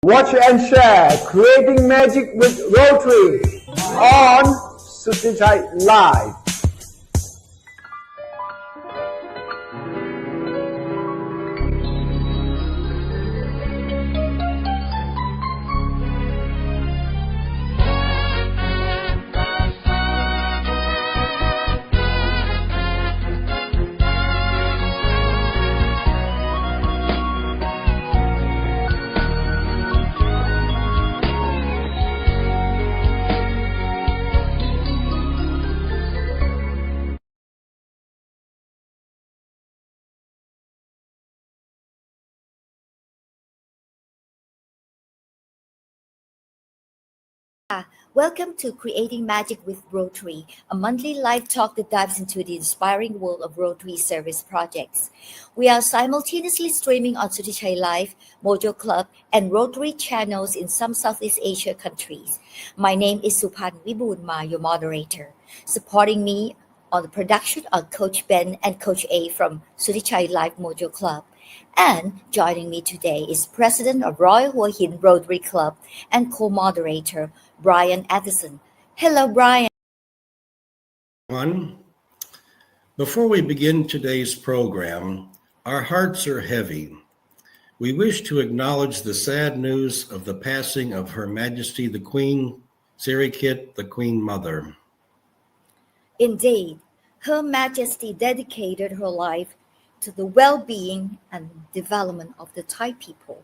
Watch and share Creating Magic with Rotary on Suharto Live. Welcome to Creating Magic with Rotary, a monthly live talk that dives into the inspiring world of Rotary service projects. We are simultaneously streaming on Suharto Live, Mojo Club, and Rotary channels in some Southeast Asia countries. My name is Supan, Wiboonma, your moderator. Supporting me on the production are Coach Ben and Coach A from Suharto Live Mojo Club. And joining me today is President of Royal Hua Hin Rotary Club and Co-Moderator, Brian Addison. Hello, Brian. Before we begin today's program, our hearts are heavy. We wish to acknowledge the sad news of the passing of Her Majesty the Queen Sirikit, the Queen Mother. Indeed, Her Majesty dedicated her life to the well-being and development of the Thai people.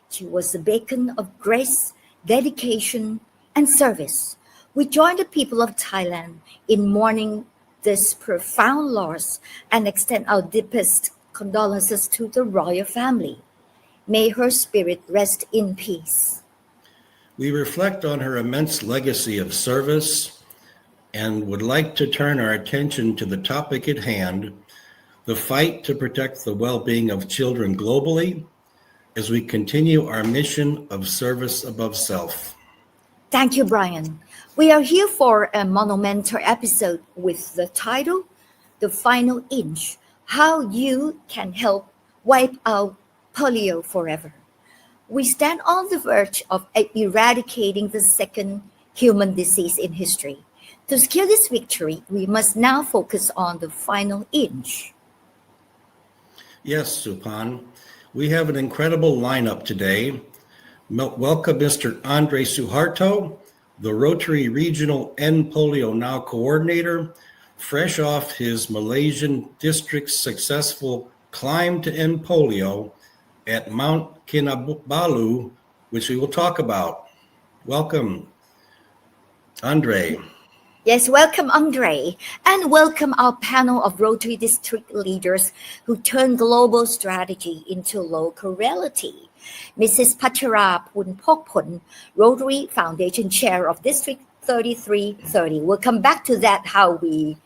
She was a beacon of grace, dedication, and service. We join the people of Thailand in mourning this profound loss and extend our deepest condolences to the royal family. May her spirit rest in peace. We reflect on her immense legacy of service and would like to turn our attention to the topic at hand, the fight to protect the well-being of children globally, as we continue our mission of service above self. Thank you, Brian. We are here for a monumental episode with the title, The Final Inch, How You Can Help Wipe Out Polio Forever. We stand on the verge of eradicating the second human disease in history. To secure this victory, we must now focus on the final inch. Yes, Supan. We have an incredible lineup today. Welcome Mr. Andre Suharto, the Rotary Regional EndPolioNow Coordinator, fresh off his Malaysian district's successful climb to end polio at Mount Kinabalu, which we will talk about. Welcome, Andre. Yes, welcome, Andre, and welcome our panel of Rotary District leaders who turn global strategy into local reality. Mrs. Patchara Phulphokphol, Rotary Foundation Chair of District 3330. We'll come back to that, how we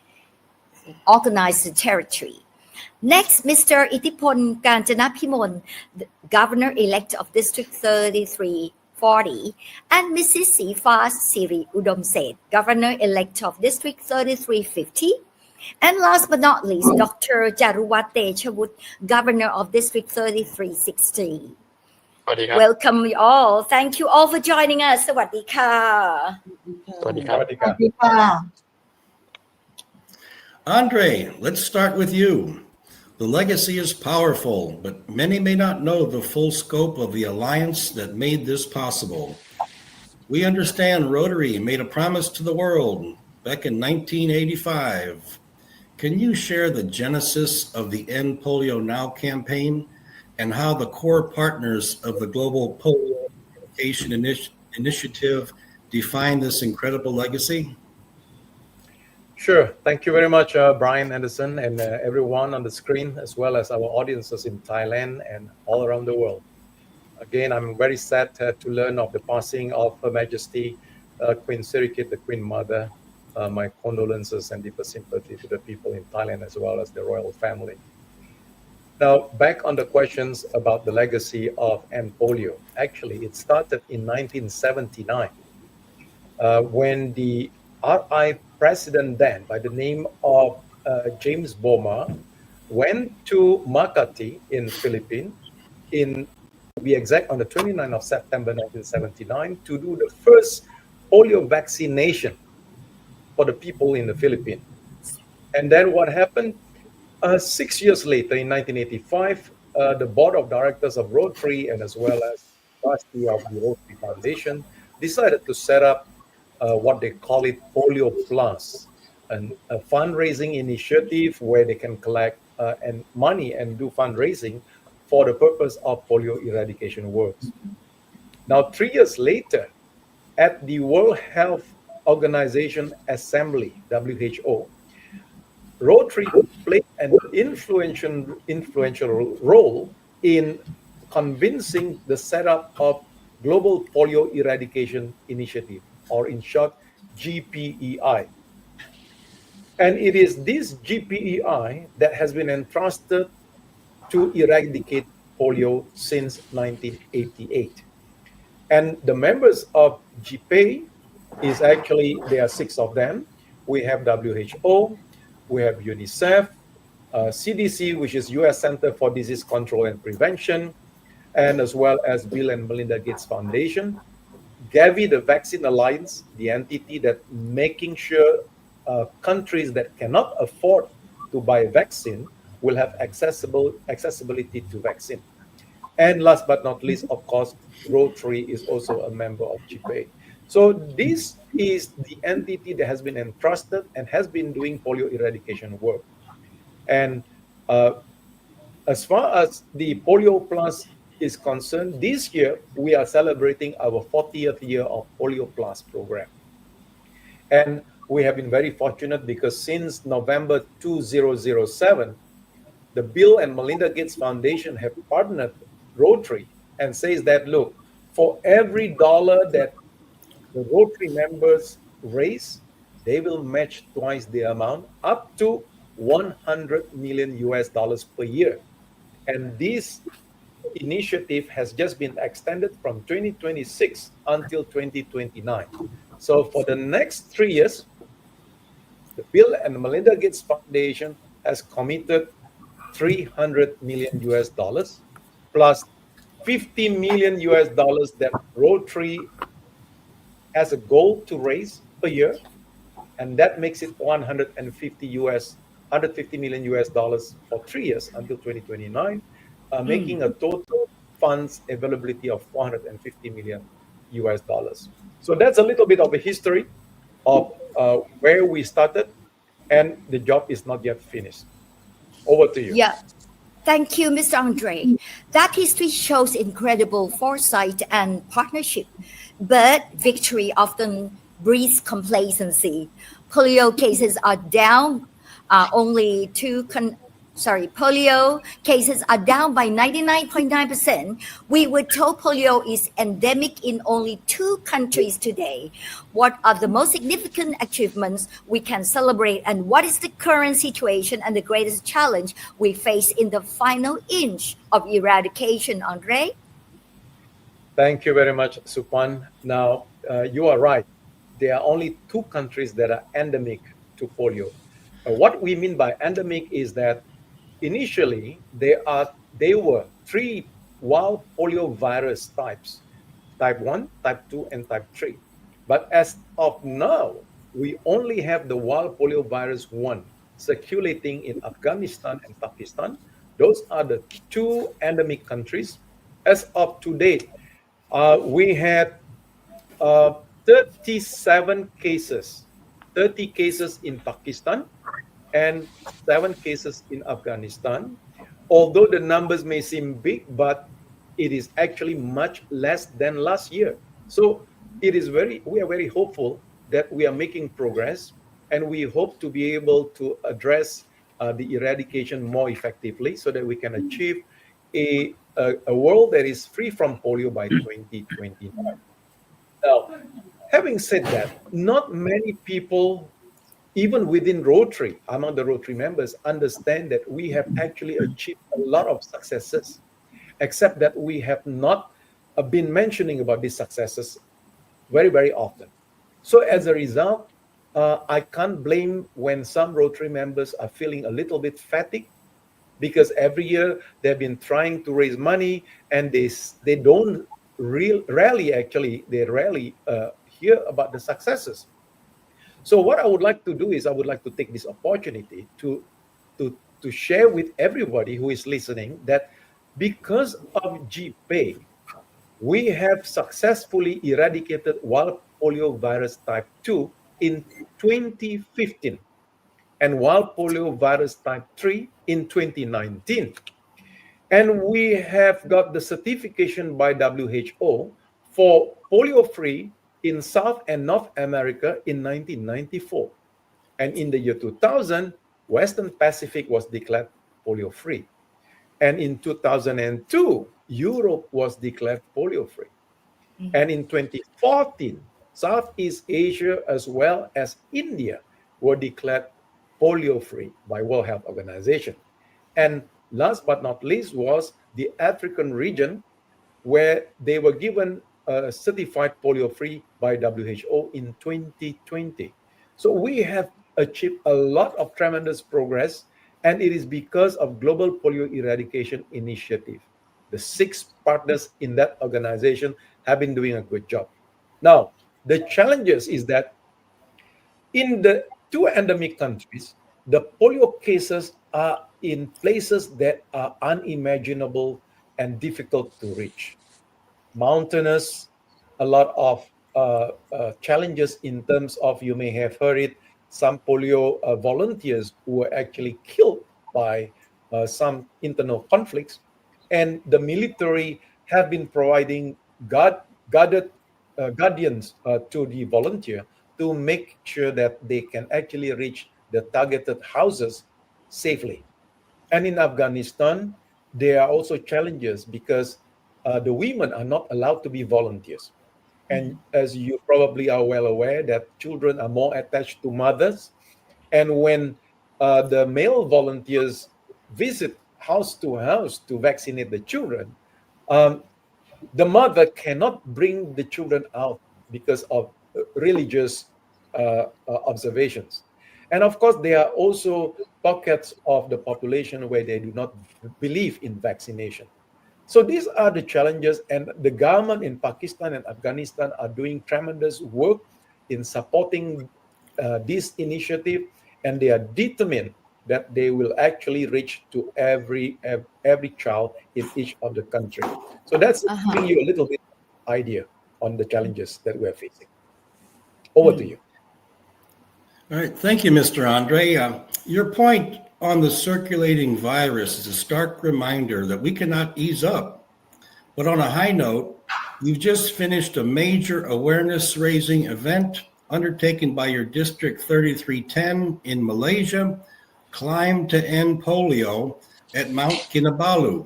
organize the territory. Next, Mr. Itthipol Kanjanapimol, the Governor-elect of District 3340, and Mrs. Srifa Siriudomseth, Governor-elect of District 3350. And last but not least, Dr. Jarruwat Techawut, Governor of District 3360. Welcome you all. Thank you all for joining us. สวัสดีค่ะ Andre, let's start with you. The legacy is powerful, but many may not know the full scope of the alliance that made this possible. We understand Rotary made a promise to the world back in 1985. Can you share the genesis of the End Polio Now campaign and how the core partners of the Global Polio Education Initiative define this incredible legacy? Sure. Thank you very much, Brian Anderson, and everyone on the screen, as well as our audiences in Thailand and all around the world. Again, I'm very sad to learn of the passing of Her Majesty Queen Sirikit, the Queen Mother. My condolences and deepest sympathy to the people in Thailand, as well as the royal family. Now, back on the questions about the legacy of End Polio. Actually, it started in 1979 when the RI president then, by the name of James Wiboonma, went to Makati in Philippines in to be exact, on the 29th of September 1979, to do the first polio vaccination for the people in the Philippines. And then what happened? 6 years later, in 1985, the board of directors of Rotary and as well as trustee of the Rotary Foundation decided to set up what they call it Polio Plus, a fundraising initiative where they can collect and money and do fundraising for the purpose of polio eradication works. Now, 3 years later, at the World Health Organization Assembly, WHO, Rotary played an influential role in convincing the setup of Global Polio Eradication Initiative, or in short, GPEI. And it is this GPEI that has been entrusted to eradicate polio since 1988. And the members of GPEI is actually, there are 6 of them. We have WHO, we have UNICEF, CDC, which is US Center for Disease Control and Prevention, and as well as Bill and Melinda Gates Foundation. Gavi, the Vaccine Alliance, the entity that making sure countries that cannot afford to buy vaccine will have accessibility to vaccine. And last but not least, of course, Rotary is also a member of GPEI. So this is the entity that has been entrusted and has been doing polio eradication work. And as far as the Polio Plus is concerned, this year we are celebrating our 40th year of Polio Plus program. And we have been very fortunate because since November 2007, the Bill and Melinda Gates Foundation have partnered Rotary and says that, look, for every dollar that the Rotary members raise, they will match twice the amount, up to $100 million per year. And this initiative has just been extended from 2026 until 2029. So for the next 3 years, the Bill and Melinda Gates Foundation has committed $300 million plus $50 million that Rotary has a goal to raise per year, and that makes it $150 million for 3 years until 2029, making a total funds availability of $450 million. So that's a little bit of a history of where we started, and the job is not yet finished. Over to you. Yeah. Thank you, Mr. Andre. That history shows incredible foresight and partnership, but victory often breeds complacency. Polio cases are down polio cases are down by 99.9%. We were told polio is endemic in only 2 countries today. What are the most significant achievements we can celebrate, and what is the current situation and the greatest challenge we face in the final inch of eradication, Andre? Thank you very much, Supan. Now, you are right. There are only 2 countries that are endemic to polio. What we mean by endemic is that initially there were 3 wild polio virus types: type 1, type 2, and type 3. But as of now, we only have the wild polio virus 1 circulating in Afghanistan and Pakistan. Those are the 2 endemic countries. As of today, we had 37 cases, 30 cases in Pakistan and 7 cases in Afghanistan. Although the numbers may seem big, but it is actually much less than last year. So we are very hopeful that we are making progress, and we hope to be able to address the eradication more effectively so that we can achieve a world that is free from polio by 2029. Now, having said that, not many people, even within Rotary, among the Rotary members, understand that we have actually achieved a lot of successes, except that we have not been mentioning about these successes very, very often. So as a result, I can't blame when some Rotary members are feeling a little bit fatigued because every year they've been trying to raise money, and they don't rarely hear about the successes. So what I would like to do is I would like to take this opportunity to share with everybody who is listening that because of GPay, we have successfully eradicated wild polio virus type 2 in 2015 and wild polio virus type 3 in 2019. And we have got the certification by WHO for polio-free in South and North America in 1994. And in the year 2000, Western Pacific was declared polio-free. And in 2002, Europe was declared polio-free. And in 2014, Southeast Asia as well as India were declared polio-free by World Health Organization. And last but not least was the African region, where they were given certified polio-free by WHO in 2020. So we have achieved a lot of tremendous progress, and it is because of Global Polio Eradication Initiative. The 6 partners in that organization have been doing a good job. Now, the challenges is that in the 2 endemic countries, the polio cases are in places that are unimaginable and difficult to reach. Mountainous, a lot of challenges in terms of, you may have heard it, some polio volunteers who were actually killed by some internal conflicts. And the military have been providing guardians to the volunteer to make sure that they can actually reach the targeted houses safely. And in Afghanistan, there are also challenges because the women are not allowed to be volunteers. And as you probably are well aware, that children are more attached to mothers. And when the male volunteers visit house to house to vaccinate the children, the mother cannot bring the children out because of religious observations. And of course, there are also pockets of the population where they do not believe in vaccination. So these are the challenges, and the government in Pakistan and Afghanistan are doing tremendous work in supporting this initiative, and they are determined that they will actually reach to every child in each of the country. So that's giving you a little bit of idea on the challenges that we are facing. Over to you. All right. Thank you, Mr. Andre. Your point on the circulating virus is a stark reminder that we cannot ease up. But on a high note, you've just finished a major awareness-raising event undertaken by your District 3310 in Malaysia, Climb to End Polio at Mount Kinabalu.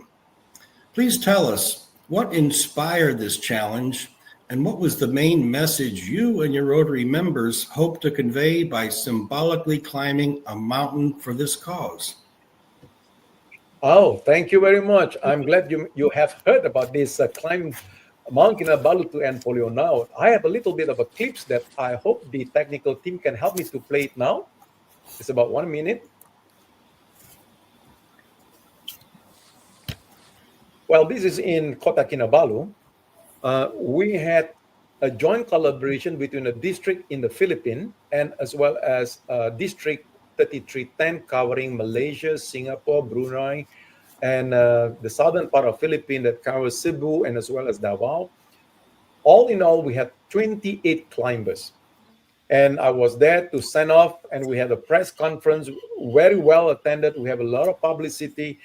Please tell us what inspired this challenge and what was the main message you and your Rotary members hope to convey by symbolically climbing a mountain for this cause? Oh, thank you very much. I'm glad you have heard about this climb Mount Kinabalu to End Polio Now. I have a little bit of a clips that I hope the technical team can help me to play it now. It's about 1 minute. Well, this is in Kota Kinabalu. We had a joint collaboration between a district in the Philippines and as well as District 3310 covering Malaysia, Singapore, Brunei, and the southern part of Philippines that covers Cebu and as well as Davao. All in all, we had 28 climbers. And I was there to sign off, and we had a press conference, very well attended. We have a lot of publicity.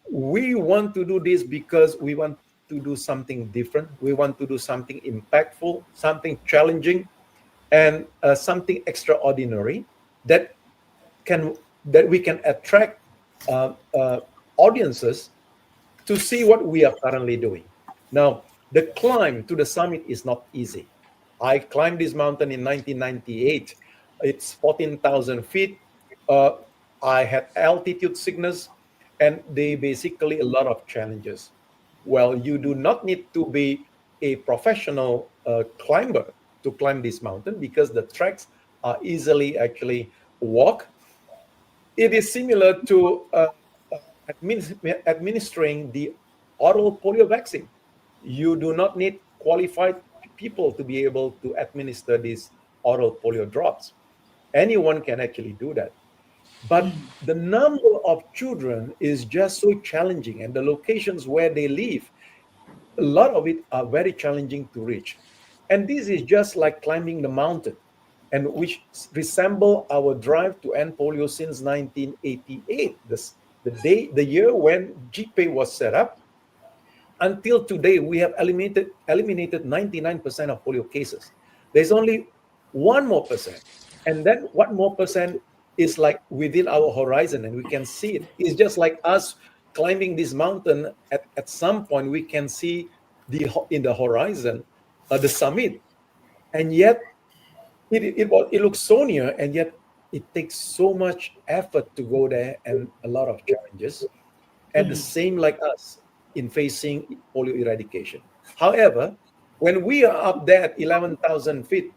We want to do this because we want to do something different. We want to do something impactful, something challenging, and something extraordinary that we can attract audiences to see what we are currently doing. Now, the climb to the summit is not easy. I climbed this mountain in 1998. It's 14,000 feet. I had altitude sickness, and they basically a lot of challenges. Well, you do not need to be a professional climber to climb this mountain because the tracks are easily actually walk. It is similar to administering the oral polio vaccine. You do not need qualified people to be able to administer these oral polio drops. Anyone can actually do that. But the number of children is just so challenging, and the locations where they live, a lot of it are very challenging to reach. And this is just like climbing the mountain, and which resemble our drive to end polio since 1988, the year when GPay was set up. Until today, we have eliminated 99% of polio cases. There's only 1% more, and then 1% more is like within our horizon, and we can see it. It's just like us climbing this mountain. At some point, we can see in the horizon the summit, and yet it looks so near, and yet it takes so much effort to go there and a lot of challenges. And the same like us in facing polio eradication. However, when we are up there at 11,000 feet,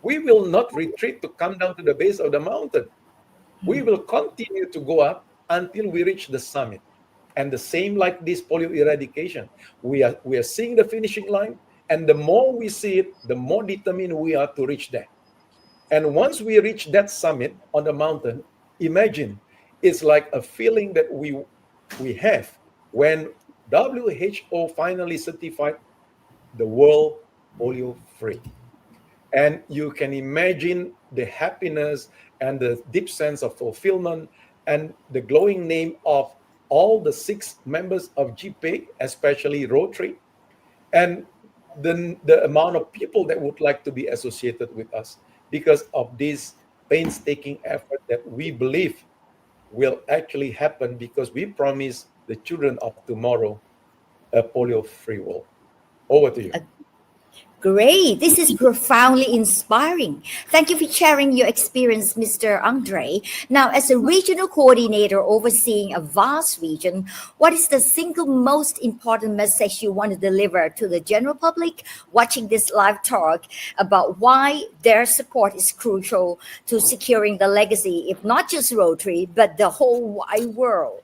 we will not retreat to come down to the base of the mountain. We will continue to go up until we reach the summit. And the same like this polio eradication. We are seeing the finishing line, and the more we see it, the more determined we are to reach there. And once we reach that summit on the mountain, imagine it's like a feeling that we have when WHO finally certified the world polio free. And you can imagine the happiness and the deep sense of fulfillment and the glowing name of all the 6 members of GPay, especially Rotary, and the amount of people that would like to be associated with us because of this painstaking effort that we believe will actually happen, because we promise the children of tomorrow a polio-free world. Over to you. Great. This is profoundly inspiring. Thank you for sharing your experience, Mr. Andre. Now, as a regional coordinator overseeing a vast region, what is the single most important message you want to deliver to the general public watching this live talk about why their support is crucial to securing the legacy, if not just Rotary, but the whole wide world?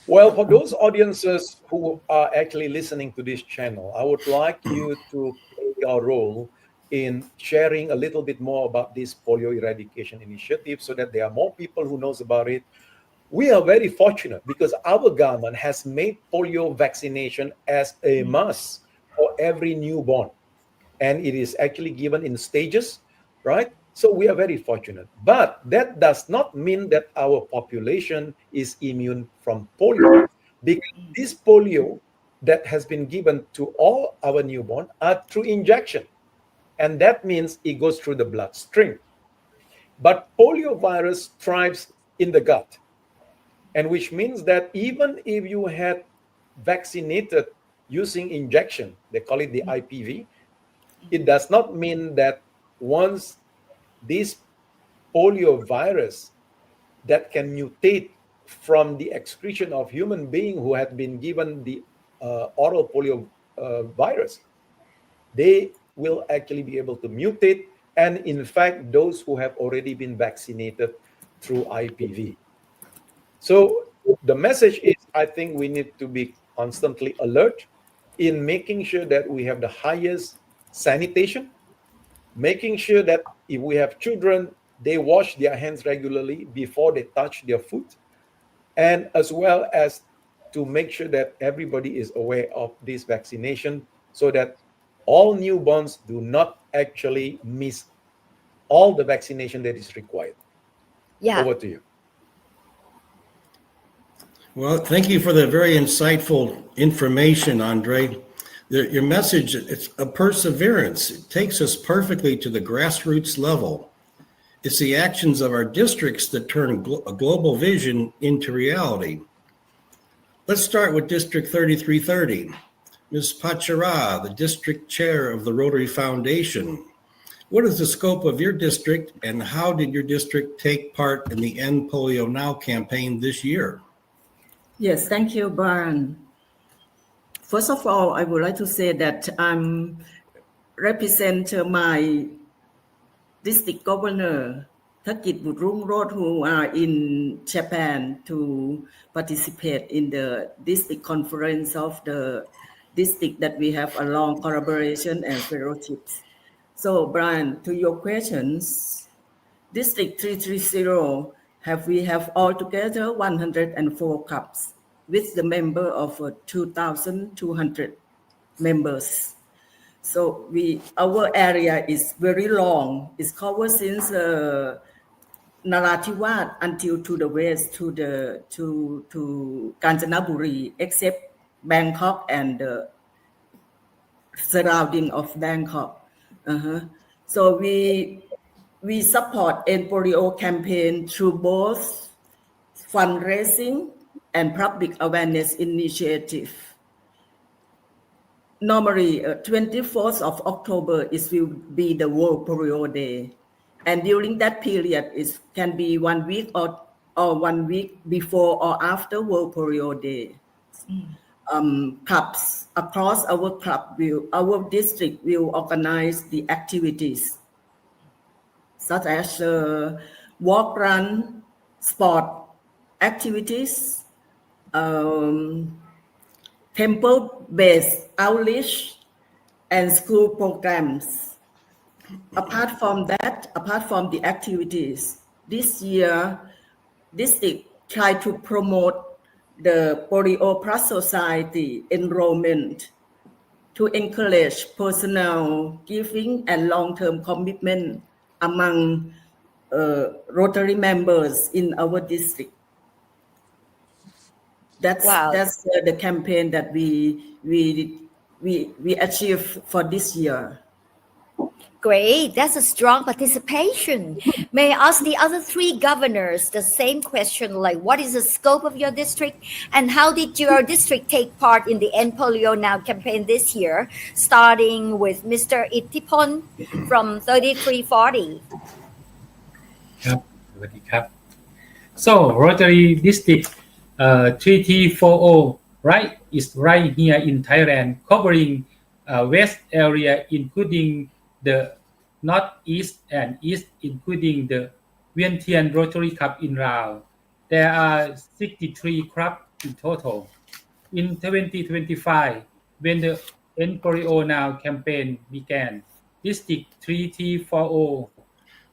Well, for those audiences who are actually listening to this channel, I would like you to play your role in sharing a little bit more about this polio eradication initiative so that there are more people who knows about it. We are very fortunate because our government has made polio vaccination as a must for every newborn. And it is actually given in stages, right? So we are very fortunate. But that does not mean that our population is immune from polio, because this polio that has been given to all our newborn are through injection. And that means it goes through the bloodstream. But polio virus thrives in the gut. And which means that even if you had vaccinated using injection, they call it the IPV, it does not mean that once this polio virus that can mutate from the excretion of human being who had been given the oral polio virus, they will actually be able to mutate. And in fact, those who have already been vaccinated through IPV. So the message is, I think we need to be constantly alert in making sure that we have the highest sanitation, making sure that if we have children, they wash their hands regularly before they touch their food, and as well as to make sure that everybody is aware of this vaccination so that all newborns do not actually miss all the vaccination that is required. Yeah. Over to you. Well, thank you for the very insightful information, Andre. Your message, it's a perseverance. It takes us perfectly to the grassroots level. It's the actions of our districts that turn a global vision into reality. Let's start with District 3330. Ms. Patchara, the district chair of the Rotary Foundation. What is the scope of your district, and how did your district take part in the EndPolioNow campaign this year? Yes, thank you, Brian. First of all, I would like to say that I'm represent my district governor Thakit Budrungrod, who are in Japan to participate in the district conference of the district that we have a long collaboration and fellowships. So, Brian, to your questions, District 330 we have altogether 104 clubs with the member of 2,200 members. So our area is very long. It's covered since Narathiwat until to the west to Kanchanaburi, except Bangkok and the surrounding of Bangkok. So we support EndPolio campaign through both fundraising and public awareness initiative. Normally, 24th of October will be the World Polio Day. And during that period, it can be 1 week or 1 week before or after World Polio Day. Clubs across our district will organize the activities such as walk, run, sport activities, temple-based outreach, and school programs. Apart from the activities, this year, district tried to promote the Polio Plus Society enrollment to encourage personal giving and long-term commitment among Rotary members in our district. That's the campaign that we achieved for this year. Great, that's a strong participation. May I ask the other 3 governors the same question, like what is the scope of your district and how did your district take part in the EndPolioNow campaign this year, starting with Mr. Itthipol from 3340. ครับ สวัสดีครับ So Rotary District 3340 right is right here in Thailand, covering west area including the northeast and east, including the Vientiane Rotary Club in Laos. There are 63 clubs in total. In 2025, when the EndPolioNow campaign began, District 3340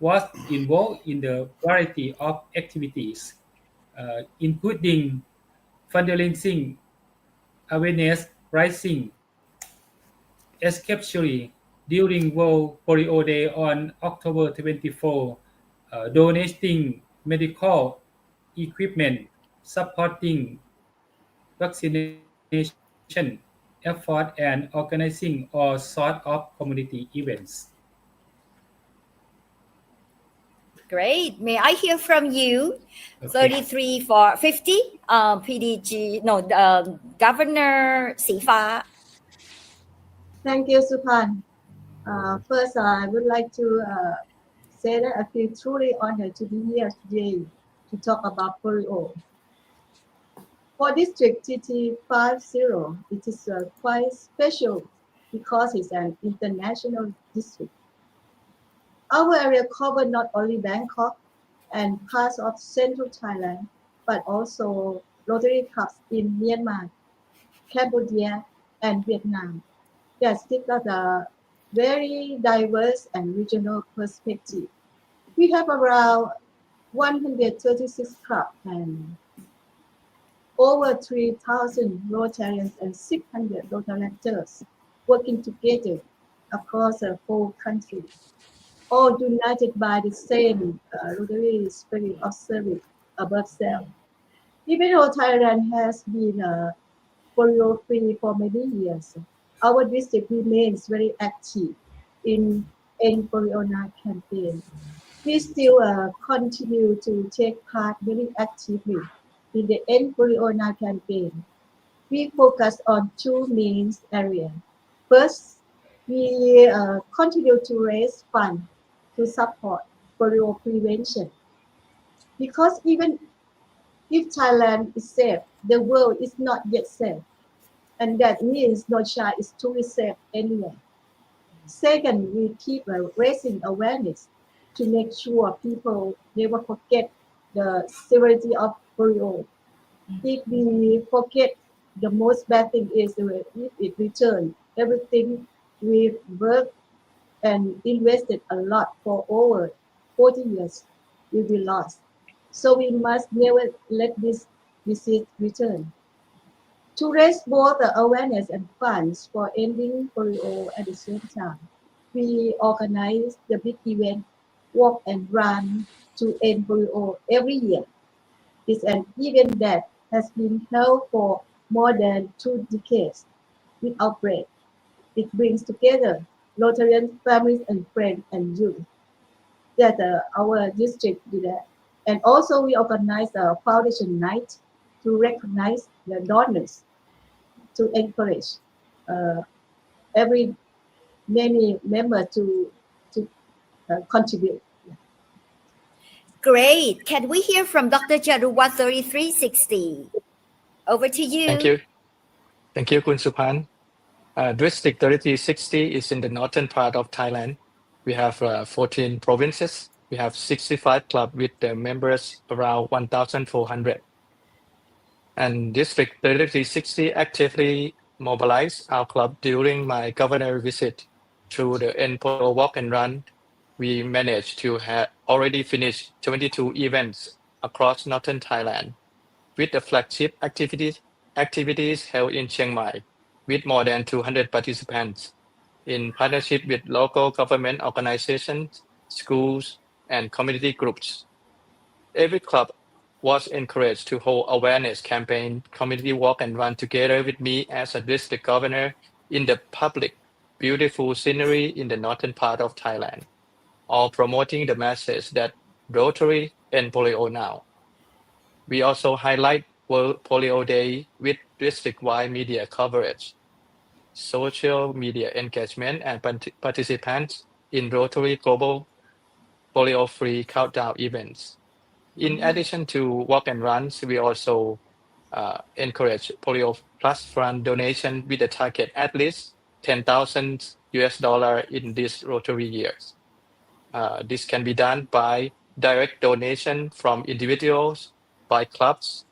was involved in the variety of activities, including fundraising, awareness raising, especially during World Polio Day on October 24, donating medical equipment, supporting vaccination effort, and organizing all sorts of community events. Great. May I hear from you? Okay. 3350, Governor Srifa. Thank you, Supan. First, I would like to say that I feel truly honored to be here today to talk about polio. For District TT50, it is quite special because it's an international district. Our area covers not only Bangkok and parts of central Thailand, but also Rotary clubs in Myanmar, Cambodia, and Vietnam. That stick out a very diverse and regional perspective. We have around 136 clubs and over 3,000 Rotarians and 600 Moderators working together across the whole country, all united by the same Rotary spirit of service above self. Even though Thailand has been polio-free for many years, our district remains very active in EndPolioNow campaign. We still continue to take part very actively in the EndPolioNow campaign. We focus on 2 main areas. First, we continue to raise funds to support polio prevention. Because even if Thailand is safe, the world is not yet safe. And that means no child is truly safe anywhere. Second, we keep raising awareness to make sure people never forget the severity of polio. If we forget, the most bad thing is if it returns. Everything we've worked and invested a lot for over 40 years will be lost. So we must never let this disease return. To raise both the awareness and funds for ending polio at the same time, we organize the big event, Walk and Run to End Polio every year. It's an event that has been held for more than 2 decades without break. It brings together Rotarian families and friends and youth that our district do that. And also we organize a foundation night to recognize the donors, to encourage every many members to contribute. Great. Can we hear from Dr. Jarruwat 3360? Over to you. Thank you. Thank you, Kun Supan. District 3360 is in the northern part of Thailand. We have 14 provinces. We have 65 clubs with the members around 1,400. And District 3360 actively mobilized our club during my governor visit. Through the EndPolio Walk and Run, we managed to have already finished 22 events across northern Thailand, with the flagship activities held in Chiang Mai, with more than 200 participants, in partnership with local government organizations, schools, and community groups. Every club was encouraged to hold awareness campaign, community walk and run together with me as a district governor in the public, beautiful scenery in the northern part of Thailand, all promoting the message that Rotary and Polio now. We also highlight World Polio Day with district-wide media coverage, social media engagement, and participants in Rotary Global Polio-free countdown events. In addition to walk and runs, we also encourage Polio Plus Fund donation with a target at least $10,000 in this Rotary years. This can be done by direct donation from individuals, by clubs,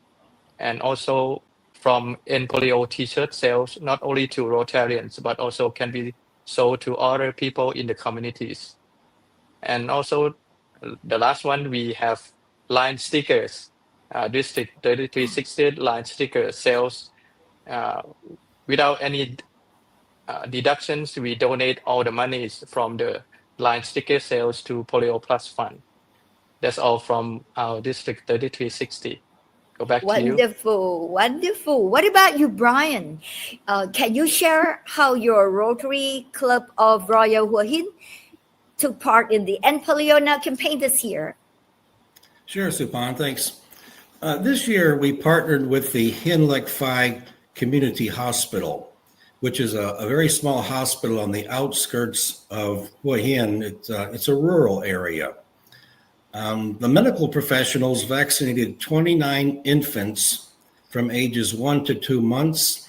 and also from EndPolio t-shirt sales, not only to Rotarians, but also can be sold to other people in the communities. And also the last one, we have line stickers, District 3360 line sticker sales. Without any deductions, we donate all the monies from the line sticker sales to Polio Plus Fund. That's all from our District 3360. Go back to you. Wonderful, wonderful. What about you, Brian? Can you share how your Rotary Club of Royal Hua Hin took part in the EndPolioNow campaign this year? Sure, Supan, thanks. This year, we partnered with the Hin Lek Phai Community Hospital, which is a very small hospital on the outskirts of Hua Hin. It's a rural area. The medical professionals vaccinated 29 infants from ages 1 to 2 months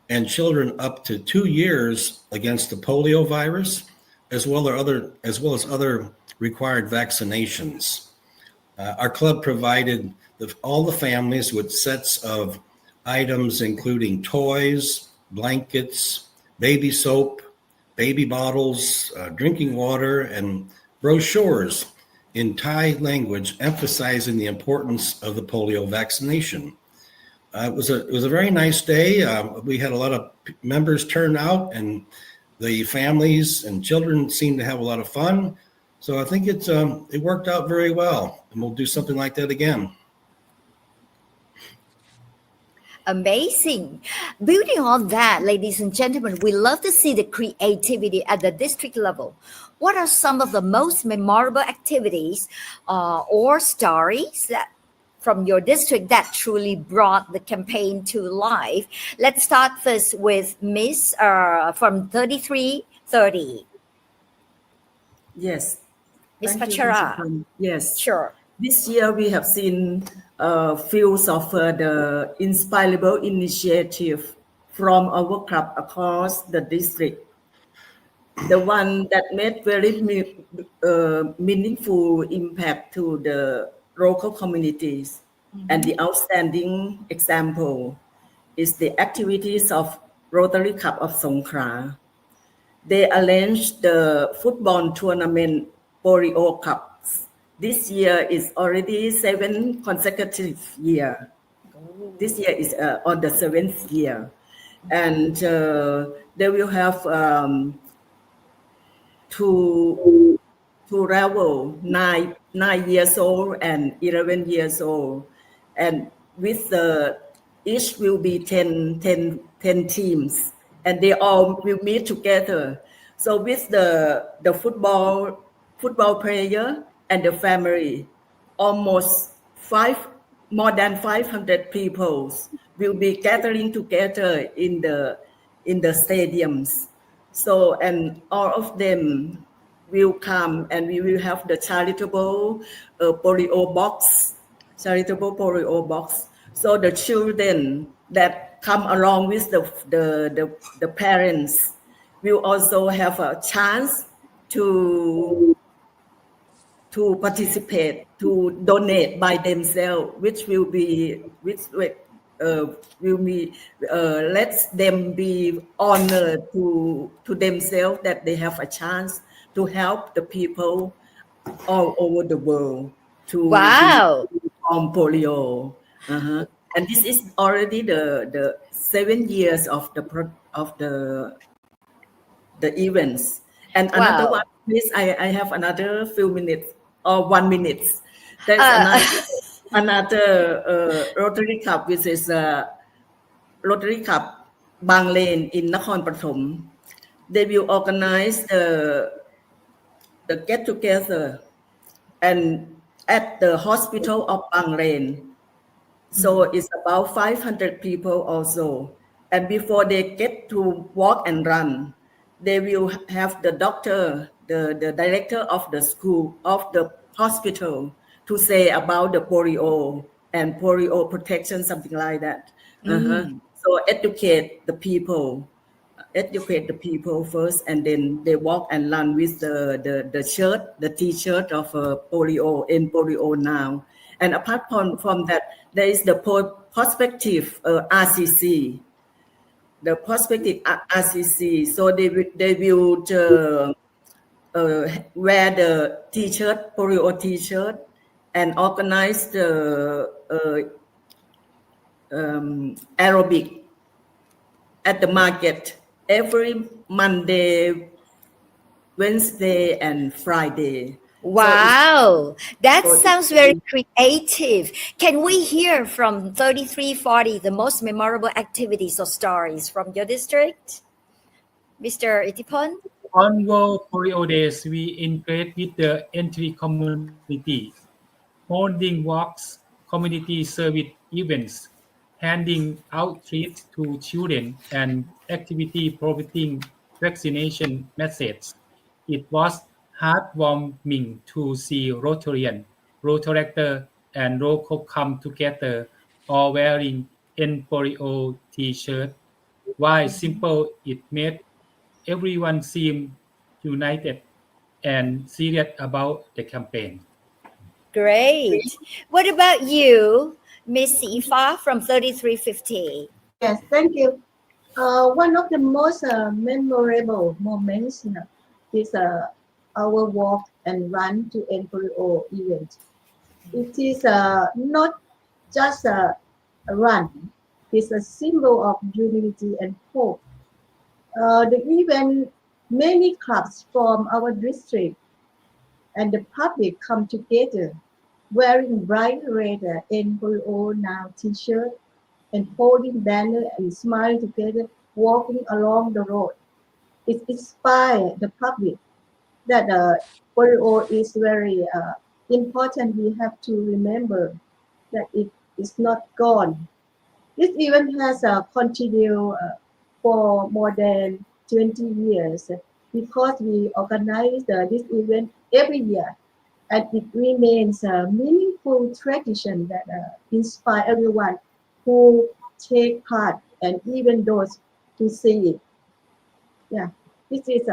and children up to 2 years against the polio virus, as well as other required vaccinations. Our club provided all the families with sets of items including toys, blankets, baby soap, baby bottles, drinking water, and brochures in Thai language emphasizing the importance of the polio vaccination. It was a very nice day. We had a lot of members turn out, and the families and children seemed to have a lot of fun. So I think it worked out very well, and we'll do something like that again. Amazing. Building on that, ladies and gentlemen, we love to see the creativity at the district level. What are some of the most memorable activities or stories that from your district that truly brought the campaign to life? Let's start first with Miss from 3330. Yes. Miss Thank you, Patchara. Supan. Yes. Sure. This year we have seen fields of the inspirable initiative from our club across the district. the one that made very meaningful impact to the local communities. And the outstanding example is the activities of Rotary Club of Songkhla. They arranged the football tournament Polio Cups. This year is already 7 consecutive year. This year is on the 7th year. And they will have two level, 9 years old and 11 years old. And with each will be 10 teams, and they all will meet together. So with the football player and the family, almost more than 500 people will be gathering together in the stadiums. So, and all of them will come, and we will have the charitable polio box. So the children that come along with the parents will also have a chance to participate, to donate by themselves, which will let them be honored to themselves that they have a chance to help the people all over the world to from polio. And this is already the 7 years of the events. And another one, please, I have another few minutes or 1 minute. There's another Rotary Club, which is Rotary Club Bang Lane in Nakhon Pathom. They will organize the get together and at the hospital of Bang Lane. So it's about 500 people also. And before they get to walk and run, they will have the doctor, the director of the school, of the hospital, to say about the polio and polio protection, something like that. So educate the people first, and then they walk and run with the shirt, the T-shirt of polio, EndPolioNow. And apart from that, there is the prospective RCC. The prospective RCC. So they will wear the T-shirt, polio T-shirt, and organize the aerobic at the market every Monday, Wednesday, and Friday. Wow, that sounds very creative. Can we hear from 3340 the most memorable activities or stories from your district? Mr. Itthipol? On World Polio Days, we integrate with the entry community, holding walks, community service events, handing out treats to children, and activity providing vaccination messages. It was heartwarming to see Rotarian, Rotarator, and local come together, all wearing EndPolio T-shirt. While simple, it made everyone seem united and serious about the campaign. Great. What about you, Miss Srifa from 3350? Yes, thank you. One of the most memorable moments is our walk and run to EndPolio event. It is not just a run, it's a symbol of unity and hope. The event, many clubs from our district and the public come together wearing bright red EndPolioNow t-shirt and holding banner and smiling together, walking along the road. It inspires the public that polio is very important. We have to remember that it is not gone. This event has continued for more than 20 years because we organize this event every year, and it remains a meaningful tradition that inspires everyone who take part and even those who see it. Yeah, this is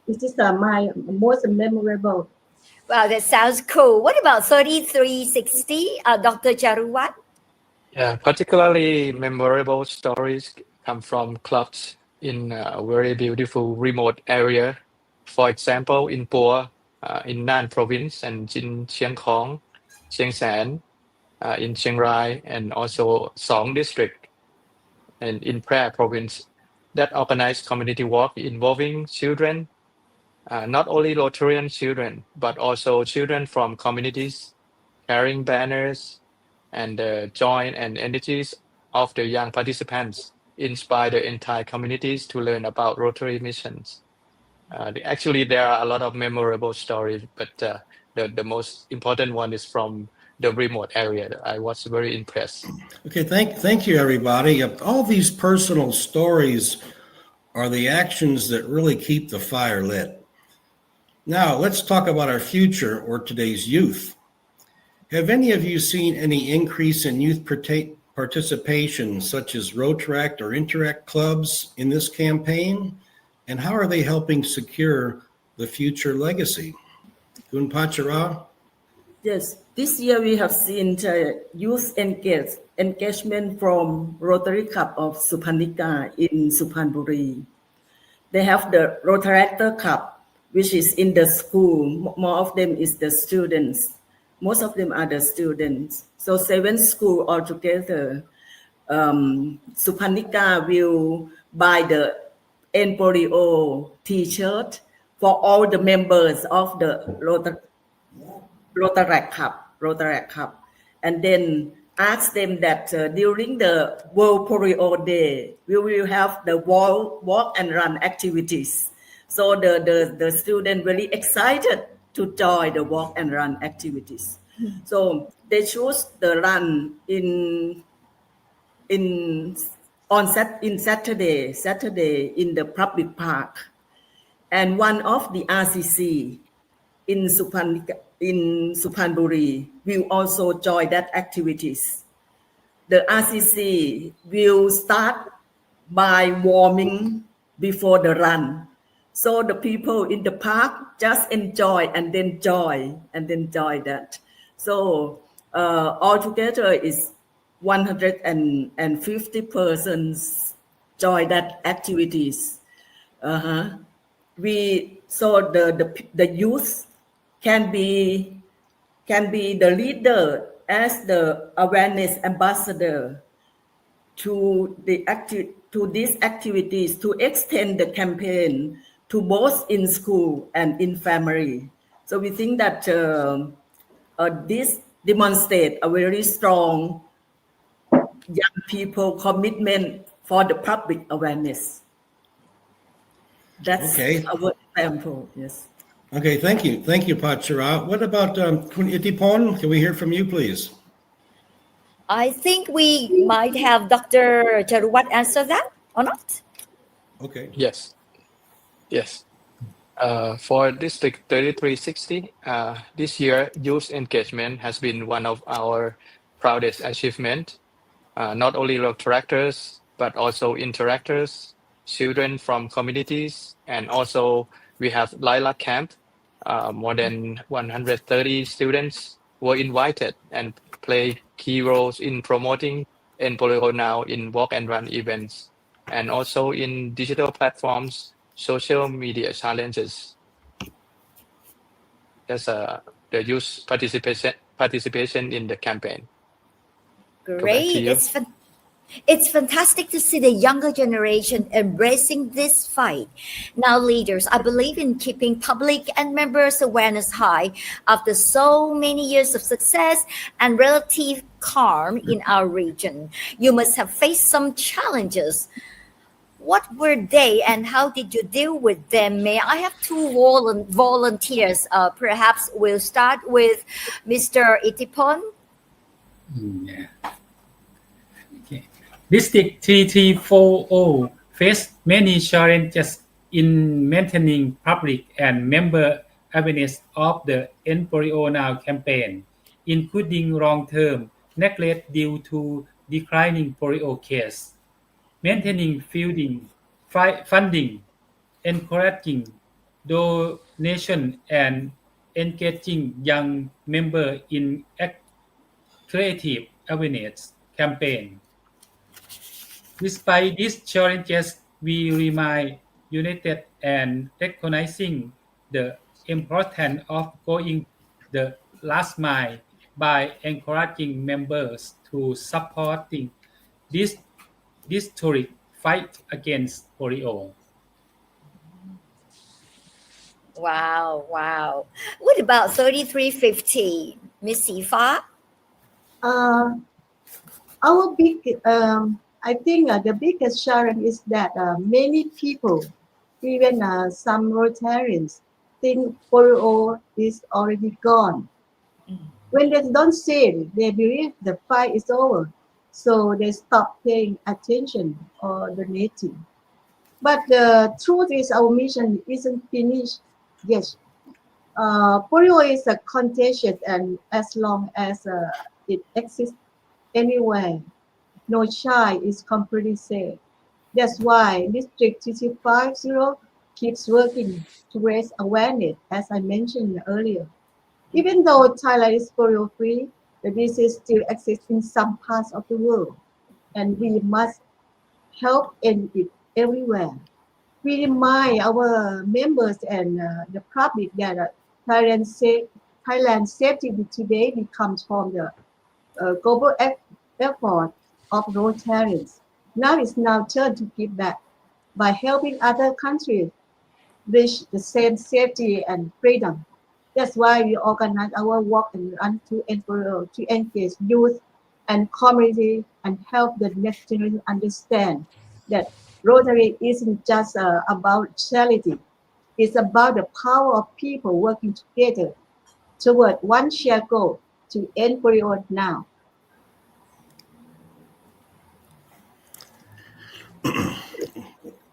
This is my most memorable. Wow, that sounds cool. What about 3360, Dr. Jarruwat? Yeah, particularly memorable stories come from clubs in a very beautiful remote area. For example, in Pua, in Nan province, and in Chiang Khong, Chiang San, in Chiang Rai, and also Song district, and in Phra province, that organized community work involving children, not only Rotarian children, but also children from communities carrying banners, and the joy and energies of the young participants inspire the entire communities to learn about Rotary missions. Actually, there are a lot of memorable stories, but the most important one is from the remote area. I was very impressed. Okay, thank you, everybody. All these personal stories are the actions that really keep the fire lit. Now, let's talk about our future or today's youth. Have any of you seen any increase in youth participation, such as Rotaract or Interact clubs in this campaign? And how are they helping secure the future legacy? Patchara? Yes, this year we have seen youth engagement from Rotary Club of Supanika in Suphanburi. They have the Rotaract Club, which is in the school. More of them is the students. Most of them are the students. So 7 schools altogether. Supanika will buy the EndPolio T-shirt for all the members of the Rotaract Club, and then ask them that during the World Polio Day, we will have the walk and run activities. So the student very excited to join the walk and run activities. So they choose the run on Saturday in the public park, and one of the RCC in Suphanburi will also join that activities. The RCC will start by warming before the run. So the people in the park just enjoy and then joy that. So altogether is 150 persons join that activities. So the youth can be the leader as the awareness ambassador to these activities, to extend the campaign to both in school and in family. So we think that this demonstrates a very strong young people commitment for the public awareness. That's our example. Yes. Okay, thank you, Patchara. What about Itthipol? Can we hear from you, please? I think we might have Dr. Jarruwat answer that or not. Okay. Yes. For District 3360, this year, youth engagement has been one of our proudest achievements. Not only Rotaractors, but also interactors, children from communities, and also we have Lilac Camp. More than 130 students were invited and play key roles in promoting EndPolioNow in walk and run events, and also in digital platforms, social media challenges. That's the youth participation in the campaign. Great. It's fantastic to see the younger generation embracing this fight. Now, leaders, I believe in keeping public and members' awareness high after so many years of success and relative calm in our region. You must have faced some challenges. What were they and how did you deal with them? May I have 2 volunteers? Perhaps we'll start with Mr. Itthipol. Yeah. Okay. District 3340 faced many challenges in maintaining public and member awareness of the EndPolioNow campaign, including long-term neglect due to declining polio cases, maintaining funding, encouraging donation and engaging young members in creative awareness campaign. Despite these challenges, we remain united and recognizing the importance of going the last mile by encouraging members to supporting this historic fight against polio. Wow. What about 3350, Miss Srifa? Uh, our big, I think the biggest challenge is that many people, even some Rotarians, think polio is already gone. When they don't see it, they believe the fight is over, so they stop paying attention or donating. But the truth is, our mission isn't finished yet. Polio is a contagious, and as long as it exists anywhere, no child is completely safe. That's why District 350 keeps working to raise awareness, as I mentioned earlier. Even though Thailand is polio-free, the disease still exists in some parts of the world, and we must help end it everywhere. We remind our members and the public that Thailand's safety today comes from the global effort of Rotarians. Now it's now turn to give back by helping other countries reach the same safety and freedom. That's why we organize our walk and run to EndPolio to engage youth and community and help the next generation understand that Rotary isn't just about charity. It's about the power of people working together toward one shared goal to end polio now.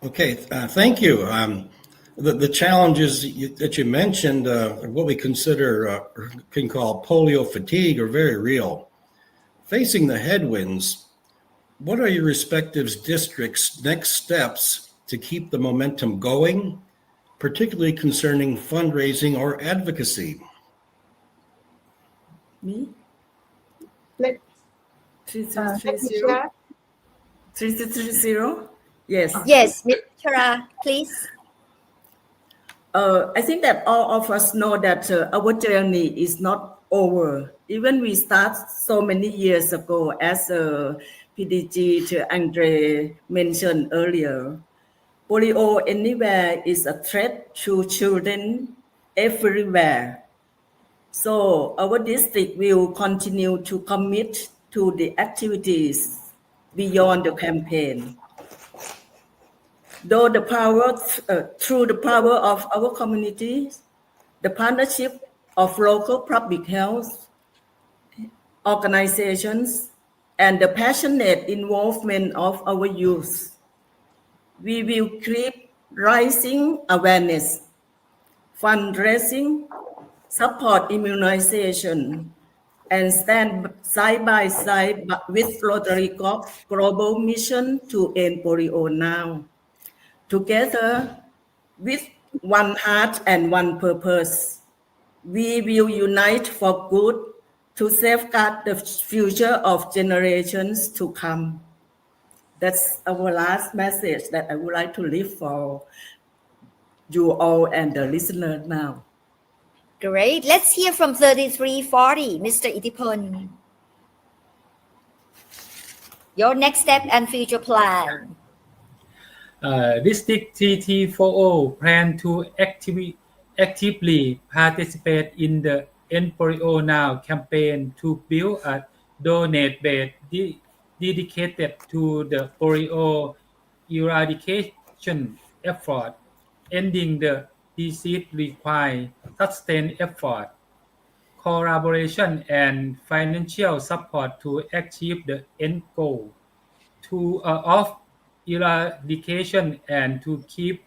Okay, thank you. The challenges that you mentioned, what we consider can call polio fatigue, are very real. Facing the headwinds, what are your respective districts' next steps to keep the momentum going, particularly concerning fundraising or advocacy? Me? Let, Let let me me share. 3330? Yes. Yes, Ms. Patchara, please. I think that all of us know that our journey is not over. Even we start so many years ago, as PDG to Andre mentioned earlier. Polio anywhere is a threat to children everywhere. So our district will continue to commit to the activities beyond the campaign. Though the power, through the power of our communities, the partnership of local public health organizations, and the passionate involvement of our youth, we will keep raising awareness, fundraising, support immunization, and stand side by side with Rotary global mission to end polio now. Together, with one heart and one purpose, we will unite for good to safeguard the future of generations to come. That's our last message that I would like to leave for you all and the listener now. Great. Let's hear from 3340, Mr. Itthipol. Your next step and future plan. District 340 plan to actively participate in the EndPolioNow campaign to build a donate base dedicated to the polio eradication effort. Ending the disease requires sustained effort, collaboration, and financial support to achieve the end goal of eradication and to keep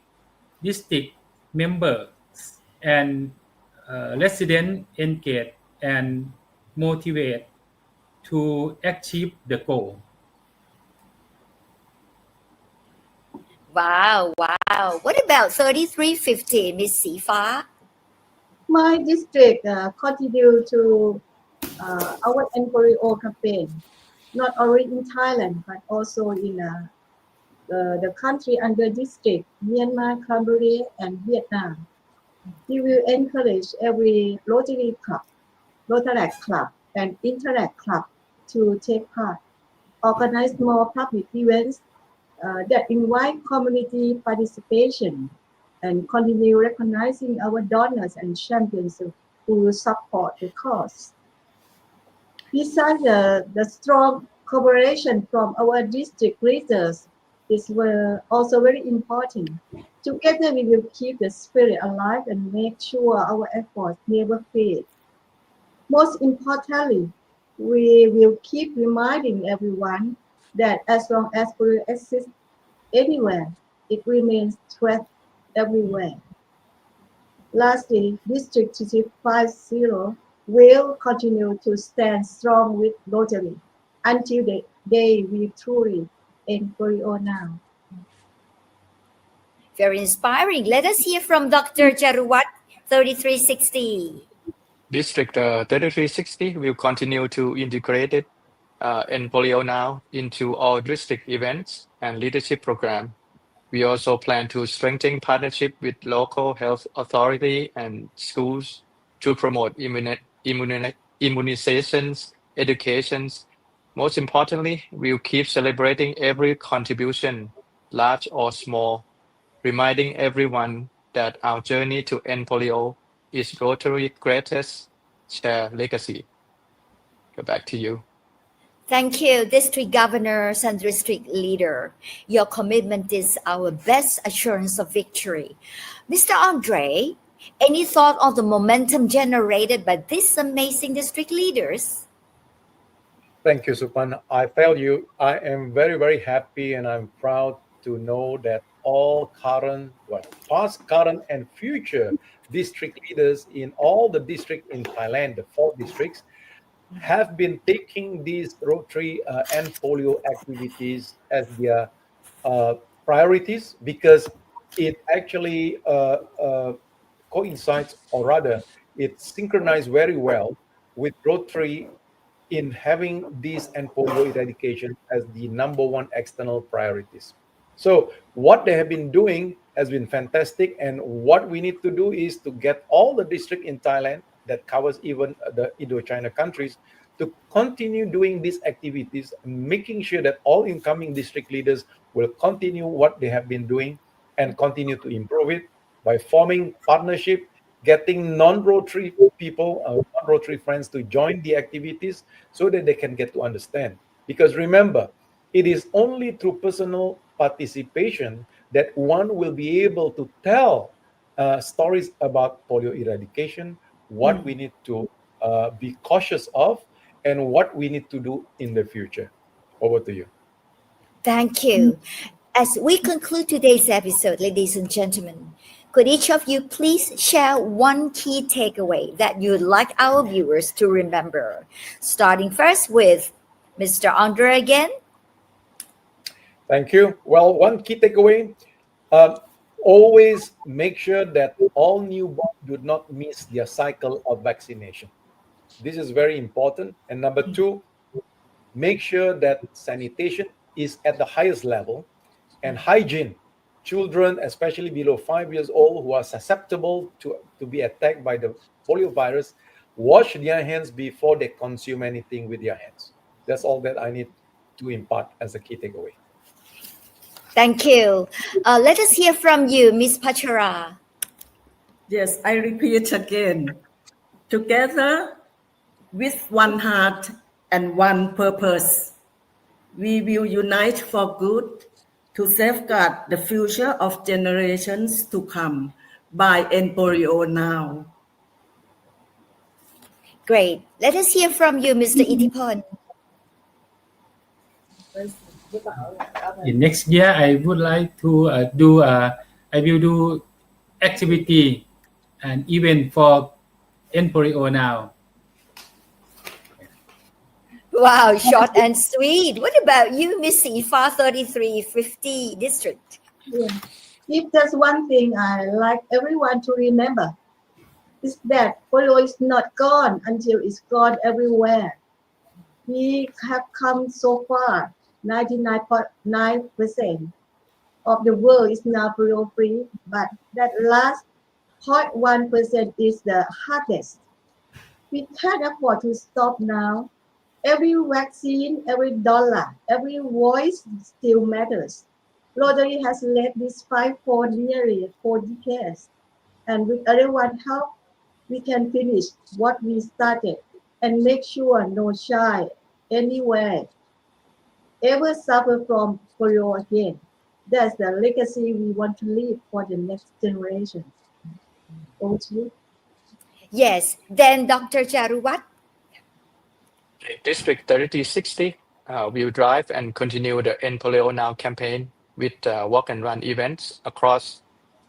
district members and residents engaged and motivated to achieve the goal. Wow. What about 3350, Miss Srifa? My district continue to our EndPolio campaign, not only in Thailand but also in the country under district, Myanmar, Cambodia, and Vietnam. We will encourage every Rotary Club, Rotaract Club, and Interact Club to take part, organize more public events that invite community participation, and continue recognizing our donors and champions who support the cause. Besides the strong cooperation from our district leaders is also very important. Together we will keep the spirit alive and make sure our efforts never fade. Most importantly, we will keep reminding everyone that as long as polio exists anywhere, it remains threat everywhere. Lastly, District 250 will continue to stand strong with Rotary until the day we truly end polio now. Very inspiring. Let us hear from Dr. Jarruwat 3360. District 3360 will continue to integrate EndPolioNow into all district events and leadership program. We also plan to strengthen partnership with local health authority and schools to promote immunizations, educations. Most importantly, we'll keep celebrating every contribution, large or small, reminding everyone that our journey to end polio is Rotary's greatest shared legacy. Go back to you. Thank you, district governors and district leader. Your commitment is our best assurance of victory. Mr. Andre, any thought on the momentum generated by these amazing district leaders? Thank you, Supan. I tell you, I am very, very happy and I'm proud to know that all past, current, and future district leaders in all the districts in Thailand, the 4 districts, have been taking these Rotary and polio activities as their priorities because it actually coincides, or rather, it synchronized very well with Rotary in having this and polio eradication as the #1 external priorities. So what they have been doing has been fantastic, and what we need to do is to get all the districts in Thailand that covers even the Indochina countries to continue doing these activities, making sure that all incoming district leaders will continue what they have been doing and continue to improve it by forming partnership, getting non-Rotary people, non-Rotary friends to join the activities so that they can get to understand. Because remember, it is only through personal participation that one will be able to tell stories about polio eradication, what we need to be cautious of, and what we need to do in the future. Over to you. Thank you. As we conclude today's episode, ladies and gentlemen, could each of you please share one key takeaway that you'd like our viewers to remember? Starting first with Mr. Andre again. Thank you. Well, one key takeaway, always make sure that all newborns do not miss their cycle of vaccination. This is very important. And number 2, make sure that sanitation is at the highest level and hygiene. Children, especially below 5 years old, who are susceptible to be attacked by the polio virus, wash their hands before they consume anything with their hands. That's all that I need to impart as a key takeaway. Thank you. Let us hear from you, Ms. Patchara. Yes, I repeat again. Together with one heart and one purpose, we will unite for good to safeguard the future of generations to come by EndPolioNow. Great. Let us hear from you, Mr. Itthipol. In next year, I would like to I will do activity and event for EndPolioNow. Wow, short and sweet. What about you, Miss Srifa 3350 district? Yeah. If there's one thing I like everyone to remember, is that polio is not gone until it's gone everywhere. We have come so far. 99.9% of the world is now polio free, but that last 0.1% is the hardest. We can't afford to stop now. Every vaccine, every dollar, every voice still matters. Rotary has led this fight for nearly 4 decades, and with everyone's help, we can finish what we started and make sure no child anywhere ever suffer from polio again. That's the legacy we want to leave for the next generation. Over to you. Yes, then Dr. Jarruwat. District 3060 will drive and continue the EndPolioNow campaign with walk and run events across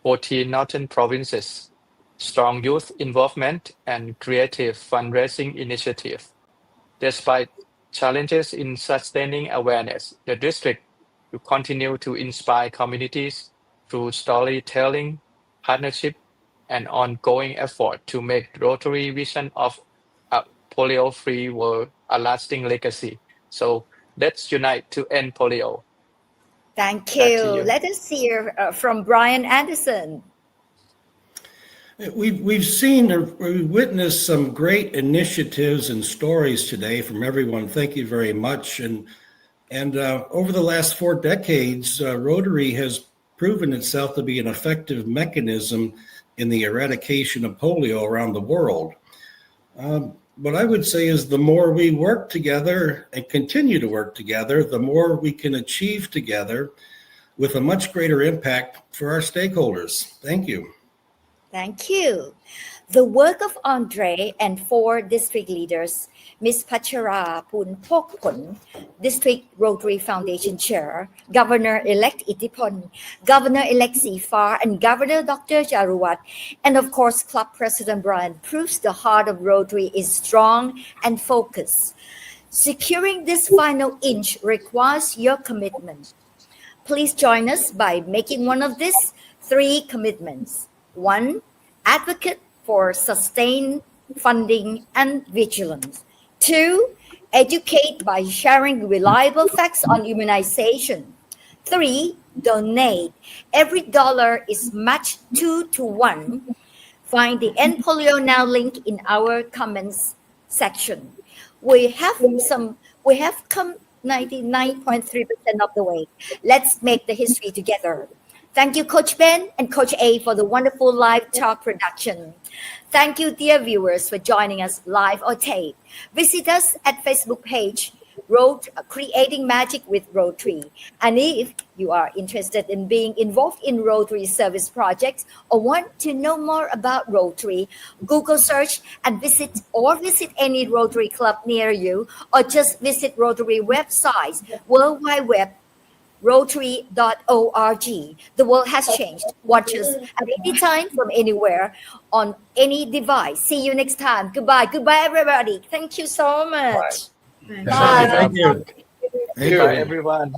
14 northern provinces, strong youth involvement, and creative fundraising initiative. Despite challenges in sustaining awareness, the district will continue to inspire communities through storytelling, partnership, and ongoing effort to make Rotary vision of a polio-free world a lasting legacy. So let's unite to end polio. Thank Back to you. you. Let us hear from Brian Anderson. We've seen or we've witnessed some great initiatives and stories today from everyone. Thank you very much. And over the last 4 decades, Rotary has proven itself to be an effective mechanism in the eradication of polio around the world. What I would say is the more we work together and continue to work together, the more we can achieve together with a much greater impact for our stakeholders. Thank you. Thank you. The work of Andre and 4 district leaders, Ms. Patchara Phulphokphol, District Rotary Foundation Chair, Governor-elect Itthipol, Governor-elect Srifa, and Governor Dr. Jarruwat, and of course Club President Brian, proves the heart of Rotary is strong and focused. Securing this final inch requires your commitment. Please join us by making one of these 3 commitments. 1, advocate for sustained funding and vigilance. 2, educate by sharing reliable facts on immunization. 3, donate. Every dollar is matched 2 to 1. Find the EndPolioNow link in our comments section. We have come 99.3% of the way. Let's make the history together. Thank you, Coach Ben and Coach A, for the wonderful live talk production. Thank you, dear viewers, for joining us live or tape. Visit us at Facebook page, Creating Magic with Rotary. And if you are interested in being involved in Rotary service projects or want to know more about Rotary, Google search and visit any Rotary club near you, or just visit Rotary websites, World Wide Web, Rotary.org. The world has changed. Watch us at any time from anywhere on any device. See you next time. Goodbye. Goodbye, everybody. Thank you so much. Thank you. Bye, everyone.